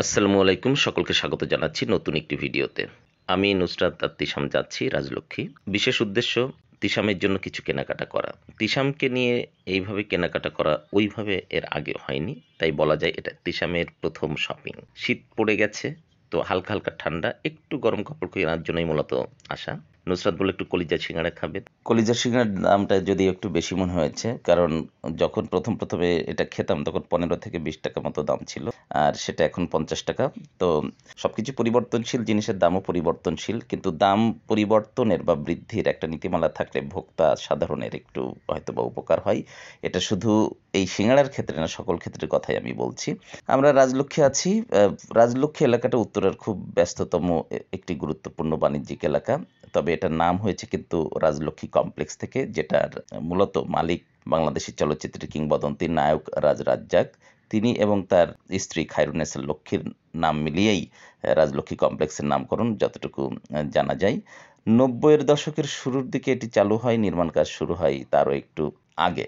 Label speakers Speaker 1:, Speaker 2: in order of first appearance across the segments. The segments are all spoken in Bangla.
Speaker 1: আসসালামু আলাইকুম, সকলকে স্বাগত জানাচ্ছি নতুন একটি ভিডিওতে। আমি নুসরাত আর তিশাম যাচ্ছি রাজলক্ষ্মী। বিশেষ উদ্দেশ্য তিশামের জন্য কিছু কেনাকাটা করা। তিশামকে নিয়ে এইভাবে কেনাকাটা করা ওইভাবে এর আগে হয়নি, তাই বলা যায় এটা তিশামের প্রথম শপিং। শীত পড়ে গেছে, তো হালকা হালকা ঠান্ডা, একটু গরম কাপড় কেনার জন্যই মূলত আসা। নুসরাত বলে একটু কলিজা সিঙ্গাড়া খাবে। কলিজা সিঙ্গাড়ার দামটা যদি একটু বেশি মনে হয়েছে, কারণ যখন প্রথমে এটা খেতাম তখন 15 থেকে 20 টাকা মতো দাম ছিল, আর সেটা এখন 50 টাকা। তো সবকিছু পরিবর্তনশীল, জিনিসের দামও পরিবর্তনশীল, কিন্তু দাম পরিবর্তনের বা বৃদ্ধির একটা নীতিমালা থাকলে ভোক্তা সাধারণের একটু হয়তো বা উপকার হয়। এটা শুধু এই সিঙ্গাড়ার ক্ষেত্রে না, সকল ক্ষেত্রের কথাই আমি বলছি। আমরা রাজলক্ষ্মী আছি। রাজলক্ষ্মী এলাকাটা উত্তরার খুব ব্যস্ততম একটি গুরুত্বপূর্ণ বাণিজ্যিক এলাকা। তবে এটার নাম হয়েছে কিন্তু রাজলক্ষ্মী কমপ্লেক্স থেকে, যেটার মূলত মালিক বাংলাদেশী চলচ্চিত্রের কিংবদন্তি নায়ক রাজ রাজ্জাক। তিনি এবং তার স্ত্রী খায়রুন্নেসা লক্ষ্মীর নাম মিলিয়েই রাজলক্ষ্মী কমপ্লেক্সের নামকরণ, যতটুকু জানা যায়। 90-এর দশকের শুরুর দিকে এটি চালু হয়, নির্মাণ কাজ শুরু হয় তারও একটু আগে।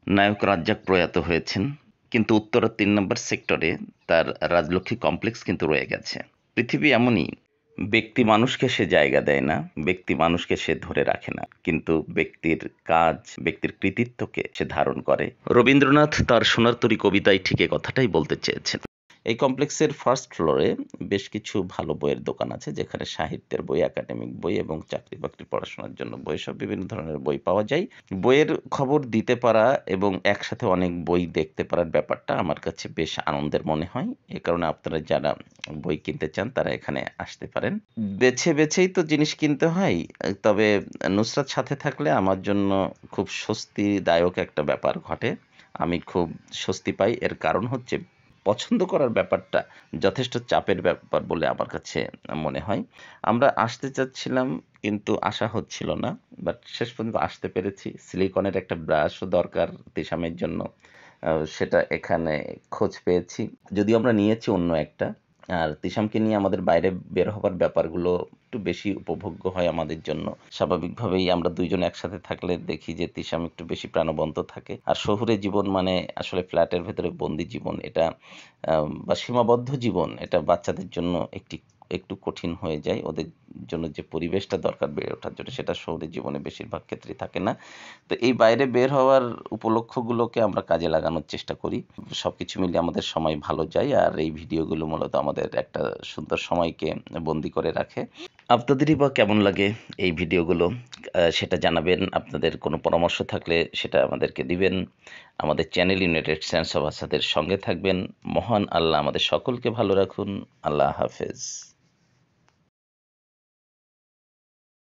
Speaker 1: নায়ক রাজ্জাক প্রয়াত হয়েছেন, কিন্তু উত্তরা 3 নম্বর সেক্টরে তার রাজলক্ষ্মী কমপ্লেক্স কিন্তু রয়ে গেছে। পৃথিবী এমনই, ব্যক্তি মানুষকে সে জায়গা দেয় না, ব্যক্তি মানুষকে সে ধরে রাখে না, কিন্তু ব্যক্তির কাজ, ব্যক্তির কৃতিত্বকে সে ধারণ করে। রবীন্দ্রনাথ তার সোনার তরী কবিতায় ঠিক এ কথাটাই বলতে চেয়েছেন। এই কমপ্লেক্সের ফার্স্ট ফ্লোরে বেশ কিছু ভালো বইয়ের দোকান আছে, যেখানে সাহিত্যের বই, একাডেমিক বই এবং চাকরি বাকরি পড়াশোনার জন্য বই, সব বিভিন্ন ধরনের বই পাওয়া যায়। বইয়ের খবর দিতে পারা এবং একসাথে অনেক বই দেখতে পারার ব্যাপারটা আমার কাছে বেশ আনন্দের মনে হয়। এ কারণে আপনারা যারা বই কিনতে চান তারা এখানে আসতে পারেন। বেছে বেছেই তো জিনিস কিনতে হয়, তবে নুসরাত সাথে থাকলে আমার জন্য খুব স্বস্তিদায়ক একটা ব্যাপার ঘটে। আমি খুব স্বস্তি পাই। এর কারণ হচ্ছে, পছন্দ করার ব্যাপারটা যথেষ্ট চাপের ব্যাপার বলে আমার কাছে মনে হয়। আমরা আসতে চাচ্ছিলাম, কিন্তু আসা হচ্ছিল না, বাট শেষ পর্যন্ত আসতে পেরেছি। সিলিকনের একটা ব্রাশও দরকার তিশামের জন্য, সেটা এখানে খোঁজ পেয়েছি, যদিও আমরা নিয়েছি অন্য একটা। আর তিশামকে নিয়ে আমাদের বাইরে বের হবার ব্যাপারগুলো একটু বেশি উপভোগ্য হয় আমাদের জন্য। স্বাভাবিকভাবেই আমরা দুইজন একসাথে থাকলে দেখি যে তিশাম একটু বেশি প্রাণবন্ত থাকে। আর শহুরে জীবন মানে আসলে ফ্ল্যাটের ভেতরে বন্দি জীবন, এটা বা সীমাবদ্ধ জীবন, এটা বাচ্চাদের জন্য একটু কঠিন হয়ে যায়। ওদের জন্য যে পরিবেশটা দরকার বেড়ে ওঠার জন্য, সেটা শহুরে জীবনে বেশিরভাগ ক্ষেত্রেই থাকে না। তো এই বাইরে বের হওয়ার উপলক্ষগুলোকে আমরা কাজে লাগানোর চেষ্টা করি। সবকিছু মিলিয়ে আমাদের সময় ভালো যায়, আর এই ভিডিওগুলো মূলত আমাদের একটা সুন্দর সময়কে বন্দি করে রাখে। আপনাদেরই বা কেমন লাগে এই ভিডিওগুলো, সেটা জানাবেন। আপনাদের কোনো পরামর্শ থাকলে সেটা আমাদেরকে দিবেন। আমাদের চ্যানেল ইউনাইটেড সেন্স অফ আসাদের সঙ্গে থাকবেন। মহান আল্লাহ আমাদের সকলকে ভালো রাখুন। আল্লাহ হাফেজ।